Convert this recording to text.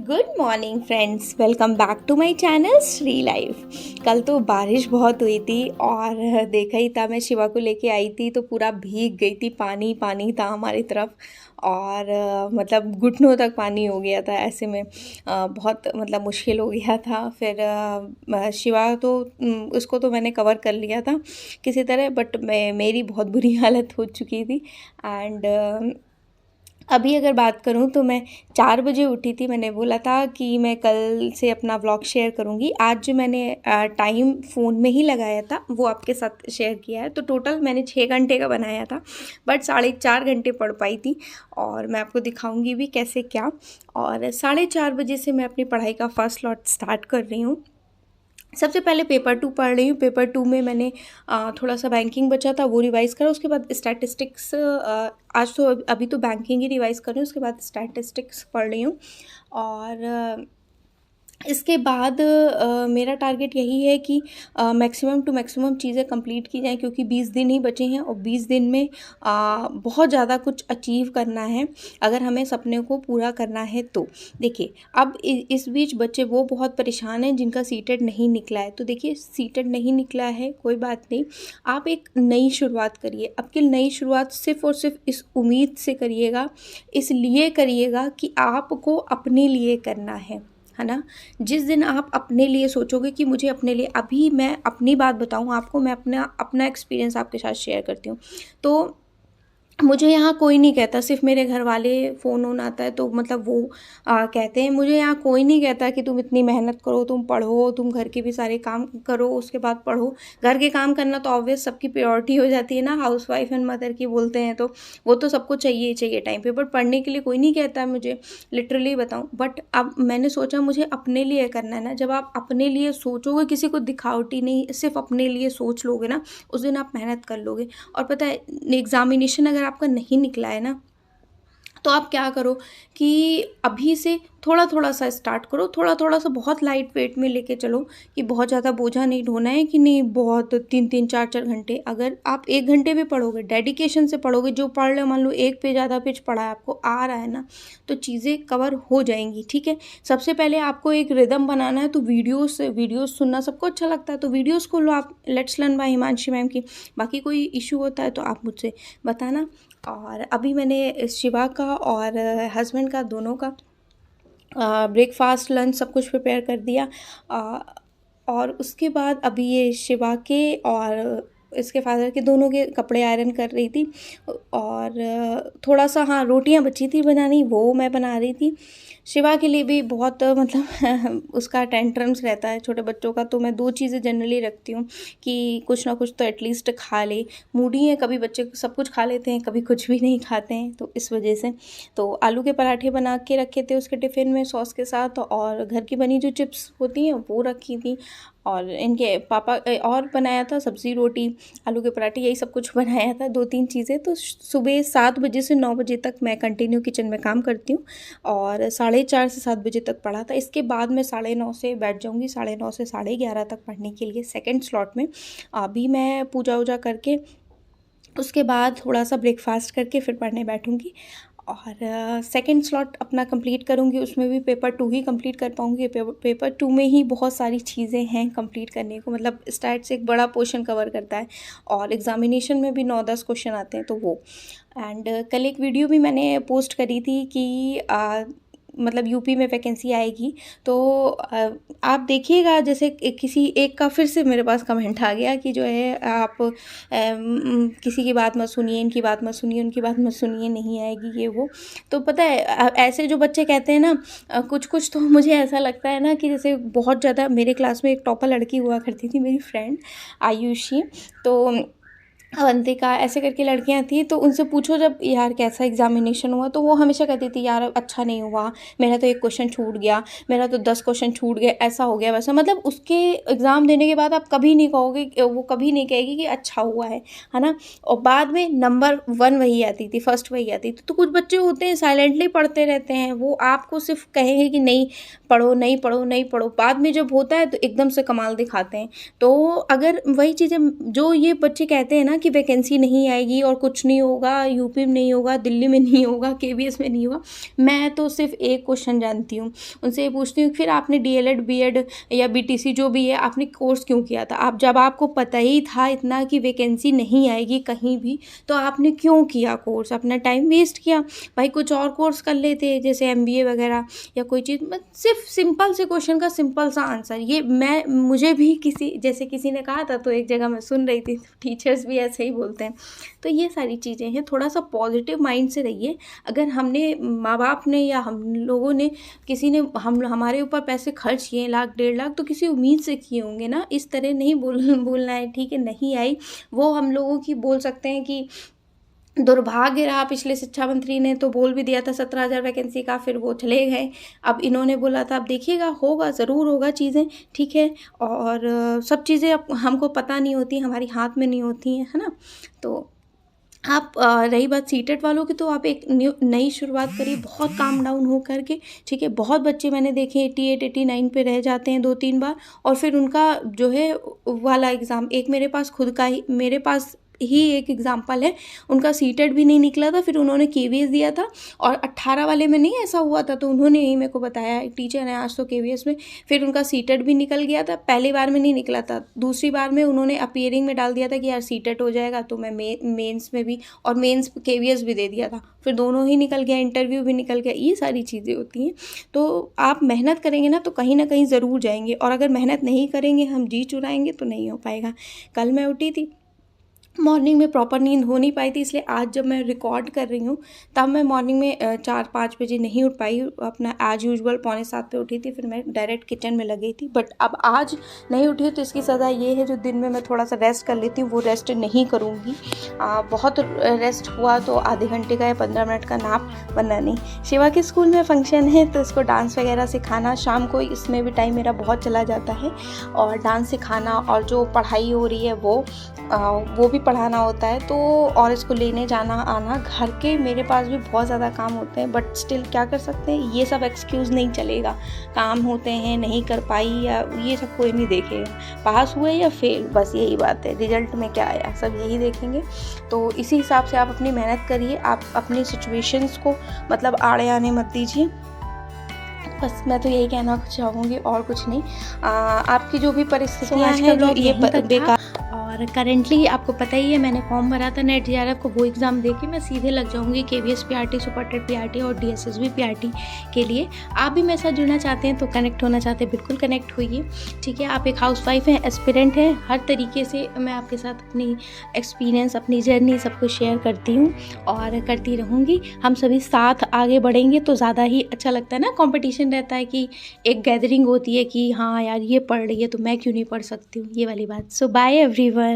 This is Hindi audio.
Good morning friends, welcome back to my channel Shri Life. कल तो बारिश बहुत हुई थी और देखा ही था, मैं शिवा को लेके आई थी तो पूरा भीग गई थी। पानी पानी था हमारी तरफ और मतलब घुटनों तक पानी हो गया था। ऐसे में बहुत मतलब मुश्किल हो गया था। फिर शिवा तो उसको तो मैंने कवर कर लिया था किसी तरह, बट मेरी बहुत बुरी हालत हो चुकी थी। एंड अभी अगर बात करूँ तो मैं 4 बजे उठी थी। मैंने बोला था कि मैं कल से अपना व्लॉग शेयर करूँगी। आज जो मैंने टाइम फ़ोन में ही लगाया था वो आपके साथ शेयर किया है। तो टोटल मैंने 6 घंटे का बनाया था, बट 4.5 घंटे पढ़ पाई थी और मैं आपको दिखाऊँगी भी कैसे क्या। और 4:30 बजे से मैं अपनी पढ़ाई का फर्स्ट लॉट स्टार्ट कर रही हूँ। सबसे पहले पेपर 2 पढ़ रही हूँ। पेपर 2 में मैंने थोड़ा सा बैंकिंग बचा था वो रिवाइज़ करा। उसके बाद स्टैटिस्टिक्स, आज तो अभी तो बैंकिंग ही रिवाइज़ कर रही हूँ। उसके बाद स्टैटिस्टिक्स पढ़ रही हूँ और इसके बाद मेरा टारगेट यही है कि मैक्सिमम टू मैक्सिमम चीज़ें कंप्लीट की जाएँ, क्योंकि 20 दिन ही बचे हैं और 20 दिन में बहुत ज़्यादा कुछ अचीव करना है अगर हमें सपने को पूरा करना है तो। देखिए, अब इस बीच बच्चे वो बहुत परेशान हैं जिनका सीटेट नहीं निकला है। तो देखिए, सीटेट नहीं निकला है कोई बात नहीं, आप एक नई शुरुआत करिए। आपकी नई शुरुआत सिर्फ़ और सिर्फ इस उम्मीद से करिएगा, इसलिए करिएगा कि आपको अपने लिए करना है ना। जिस दिन आप अपने लिए सोचोगे कि मुझे अपने लिए, अभी मैं अपनी बात बताऊँ आपको, मैं अपना अपना एक्सपीरियंस आपके साथ शेयर करती हूँ। तो मुझे यहाँ कोई नहीं कहता, सिर्फ़ मेरे घर वाले, फ़ोन आता है तो मतलब वो कहते हैं। मुझे यहाँ कोई नहीं कहता कि तुम इतनी मेहनत करो, तुम पढ़ो, तुम घर के भी सारे काम करो, उसके बाद पढ़ो। घर के काम करना तो ऑब्वियस सबकी प्रायोरिटी हो जाती है ना, हाउसवाइफ़ एंड मदर की बोलते हैं तो वो तो सबको चाहिए ही चाहिए टाइम पे। बट पढ़ने के लिए कोई नहीं कहता है मुझे, लिटरली बताऊँ। बट अब मैंने सोचा मुझे अपने लिए करना है ना। जब आप अपने लिए सोचोगे, किसी को दिखावटी नहीं, सिर्फ़ अपने लिए सोच लोगे ना, उस दिन आप मेहनत कर लोगे। और पता है, एग्ज़ामिनेशन अगर आपका नहीं निकला है ना, तो आप क्या करो कि अभी से थोड़ा-थोड़ा सा स्टार्ट करो, थोड़ा-थोड़ा सा बहुत लाइट वेट में लेके चलो कि बहुत ज़्यादा बोझा नहीं ढोना है कि नहीं बहुत 3-3 4-4 घंटे। अगर आप 1 घंटे भी पढ़ोगे, डेडिकेशन से पढ़ोगे, जो पढ़ रहे हो, मान लो 1 पेज आधा पेज पढ़ा है, आपको आ रहा है ना, तो चीज़ें कवर हो जाएँगी, ठीक है। सबसे पहले आपको एक रिदम बनाना है, तो वीडियोज़ सुनना सबको अच्छा लगता है, तो वीडियोज़ खोलो आप, let's learn by Himanshi ma'am की। बाकी कोई इश्यू होता है तो आप मुझसे बताना। और अभी मैंने शिवा का और हस्बैंड का, दोनों का ब्रेकफास्ट, लंच सब कुछ प्रिपेयर कर दिया। और उसके बाद अभी ये शिवा के और इसके फादर के दोनों के कपड़े आयरन कर रही थी। और थोड़ा सा, हाँ, रोटियां बची थी बनानी, वो मैं बना रही थी। शिवा के लिए भी बहुत मतलब उसका टेंट्रम्स रहता है छोटे बच्चों का, तो मैं 2 चीज़ें जनरली रखती हूँ कि कुछ ना कुछ तो एटलीस्ट खा ले। मूडी है, कभी बच्चे सब कुछ खा लेते हैं, कभी कुछ भी नहीं खाते हैं, तो इस वजह से। तो आलू के पराठे बना के रखे थे उसके टिफ़िन में सॉस के साथ, और घर की बनी जो चिप्स होती हैं वो रखी थी। और इनके पापा और बनाया था सब्ज़ी, रोटी, आलू के पराठे, यही सब कुछ बनाया था, 2-3 चीज़ें। तो सुबह 7 बजे से 9 बजे तक मैं कंटिन्यू किचन में काम करती हूँ और 4:30 से 7 बजे तक पढ़ा था। इसके बाद मैं 9:30 से बैठ जाऊँगी, 9:30 से 11:30 तक पढ़ने के लिए सेकंड स्लॉट में। अभी मैं पूजा वूजा करके उसके बाद थोड़ा-सा ब्रेकफ़ास्ट करके फिर पढ़ने बैठूँगी और सेकंड स्लॉट अपना कंप्लीट करूँगी। उसमें भी पेपर 2 ही कंप्लीट कर पाऊँगी। पेपर 2 में ही बहुत सारी चीज़ें हैं कंप्लीट करने को, मतलब स्टैट से एक बड़ा पोर्शन कवर करता है और एग्ज़ामिनेशन में भी 9-10 क्वेश्चन आते हैं, तो वो। एंड कल एक वीडियो भी मैंने पोस्ट करी थी कि मतलब यूपी में वैकेंसी आएगी, तो आप देखिएगा। जैसे किसी एक का फिर से मेरे पास कमेंट आ गया कि जो है आप किसी की बात मत सुनिए, इनकी बात मत सुनिए, उनकी बात मत सुनिए, नहीं आएगी ये वो। तो पता है, ऐसे जो बच्चे कहते हैं ना, कुछ तो मुझे ऐसा लगता है ना कि जैसे बहुत ज़्यादा, मेरे क्लास में एक टॉपर लड़की हुआ करती थी, मेरी फ्रेंड आयुषी, तो अवंतिका, ऐसे करके लड़कियां थी। तो उनसे पूछो जब यार कैसा एग्जामिनेशन हुआ, तो वो हमेशा कहती थी यार अच्छा नहीं हुआ, मेरा तो 1 क्वेश्चन छूट गया, मेरा तो 10 क्वेश्चन छूट गए, ऐसा हो गया वैसा। मतलब उसके एग्ज़ाम देने के बाद आप कभी नहीं कहोगे, वो कभी नहीं कहेगी कि अच्छा हुआ है ना। और बाद में नंबर 1 वही आती थी, फर्स्ट वही आती थी। तो कुछ बच्चे होते हैं साइलेंटली पढ़ते रहते हैं, वो आपको सिर्फ कहेंगे कि नहीं पढ़ो, नहीं पढ़ो, नहीं पढ़ो, बाद में जब होता है तो एकदम से कमाल दिखाते हैं। तो अगर वही चीज़ें जो ये बच्चे कहते हैं ना कि वैकेंसी नहीं आएगी और कुछ नहीं होगा, यूपी में नहीं होगा, दिल्ली में नहीं होगा, केवीएस में नहीं होगा। मैं तो सिर्फ एक क्वेश्चन जानती हूँ, उनसे ये पूछती हूँ फिर आपने डीएलएड बीएड या बीटीसी जो भी है आपने कोर्स क्यों किया था? आप जब आपको पता ही था इतना कि वैकेंसी नहीं आएगी कहीं भी, तो आपने क्यों किया कोर्स? अपना टाइम वेस्ट किया। भाई कुछ और कोर्स कर लेते, जैसे एमबीए वगैरह या कोई चीज़। बस सिर्फ सिंपल से क्वेश्चन का सिंपल सा आंसर। ये मुझे भी किसी ने कहा था, तो एक जगह मैं सुन रही थी, टीचर्स भी ऐसे ही बोलते हैं। तो ये सारी चीज़ें हैं, थोड़ा सा पॉजिटिव माइंड से रहिए। अगर हमने, माँ बाप ने या हम लोगों ने, किसी ने हमारे ऊपर पैसे खर्च किए 1 लाख 1.5 लाख, तो किसी उम्मीद से किए होंगे ना। इस तरह नहीं बोलना है, ठीक है? नहीं आई वो हम लोगों की बोल सकते हैं कि दुर्भाग्य रहा। पिछले शिक्षा मंत्री ने तो बोल भी दिया था 17,000 वैकेंसी का, फिर वो चले गए। अब इन्होंने बोला था, अब देखिएगा होगा, ज़रूर होगा चीज़ें, ठीक है? और सब चीज़ें अब हमको पता नहीं होती, हमारी हाथ में नहीं होती हैं, है ना? तो आप रही बात सीटेट वालों की, तो आप एक नई शुरुआत करिए, बहुत काम डाउन हो करके, ठीक है? बहुत बच्चे मैंने देखे 88 89 पे रह जाते हैं 2-3 बार, और फिर उनका जो है वाला एग्ज़ाम, एक मेरे पास ही एक एग्जाम्पल है, उनका सीटेट भी नहीं निकला था, फिर उन्होंने केवीएस दिया था, और 18 वाले में नहीं ऐसा हुआ था, तो उन्होंने यही मेरे को बताया, एक टीचर है आज तो केवीएस में, फिर उनका सीटेट भी निकल गया था। पहली बार में नहीं निकला था, दूसरी बार में उन्होंने अपीयरिंग में डाल दिया था कि यार सीटेट हो जाएगा, तो मैं मेंस में भी, और मेंस केवीएस भी दे दिया था, फिर दोनों ही निकल गया, इंटरव्यू भी निकल गया। ये सारी चीज़ें होती हैं। तो आप मेहनत करेंगे ना, तो कहीं ना कहीं ज़रूर जाएंगे, और अगर मेहनत नहीं करेंगे, हम जी चुराएंगे, तो नहीं हो पाएगा। कल मैं उठी थी, मॉर्निंग में प्रॉपर नींद हो नहीं पाई थी, इसलिए आज जब मैं रिकॉर्ड कर रही हूँ, तब मैं मॉर्निंग में 4-5 बजे नहीं उठ पाई। अपना एज यूजुअल 6:45 पे उठी थी, फिर मैं डायरेक्ट किचन में लगी थी। बट अब आज नहीं उठी, तो इसकी सज़ा ये है, जो दिन में मैं थोड़ा सा रेस्ट कर लेती हूँ, वो रेस्ट नहीं करूँगी। बहुत रेस्ट हुआ तो आधे घंटे का या 15 मिनट का नाप, वरना नहीं। शिवा के स्कूल में फंक्शन है, तो इसको डांस वगैरह सिखाना, शाम को इसमें भी टाइम मेरा बहुत चला जाता है, और डांस सिखाना, और जो पढ़ाई हो रही है वो भी पढ़ाना होता है, तो और इसको लेने जाना आना, घर के मेरे पास भी बहुत ज़्यादा काम होते हैं। बट स्टिल क्या कर सकते हैं, ये सब एक्सक्यूज़ नहीं चलेगा। काम होते हैं, नहीं कर पाई, या ये सब कोई नहीं देखेगा, पास हुए या फेल, बस यही बात है। रिजल्ट में क्या आया, सब यही देखेंगे। तो इसी हिसाब से आप अपनी मेहनत करिए, आप अपनी सिचुएशंस को मतलब आड़े आने मत दीजिए। बस मैं तो यही कहना चाहूँगी, और कुछ नहीं। आपकी जो भी परिस्थितियाँ हैं, जो ये बेकार, और करेंटली आपको पता ही है, मैंने फॉर्म भरा था नेट जेआरएफ को, वो एग्ज़ाम देके मैं सीधे लग जाऊंगी KVS PRT, super TET PRT और डीएसएसबी पीआरटी के लिए। आप भी मेरे साथ जुड़ना चाहते हैं, तो कनेक्ट होना चाहते हैं, बिल्कुल कनेक्ट होइए, ठीक है? आप एक हाउसवाइफ हैं, एस्पिरेंट हैं, हर तरीके से मैं आपके साथ अपनी एक्सपीरियंस, अपनी जर्नी सब कुछ शेयर करती हूँ और करती रहूँगी। हम सभी साथ आगे बढ़ेंगे तो ज़्यादा ही अच्छा लगता है ना। कॉम्पिटिशन रहता है कि एक गैदरिंग होती है कि हाँ यार ये पढ़ रही है तो मैं क्यों नहीं पढ़ सकती हूँ, ये वाली बात। सो बाय एवरीवन।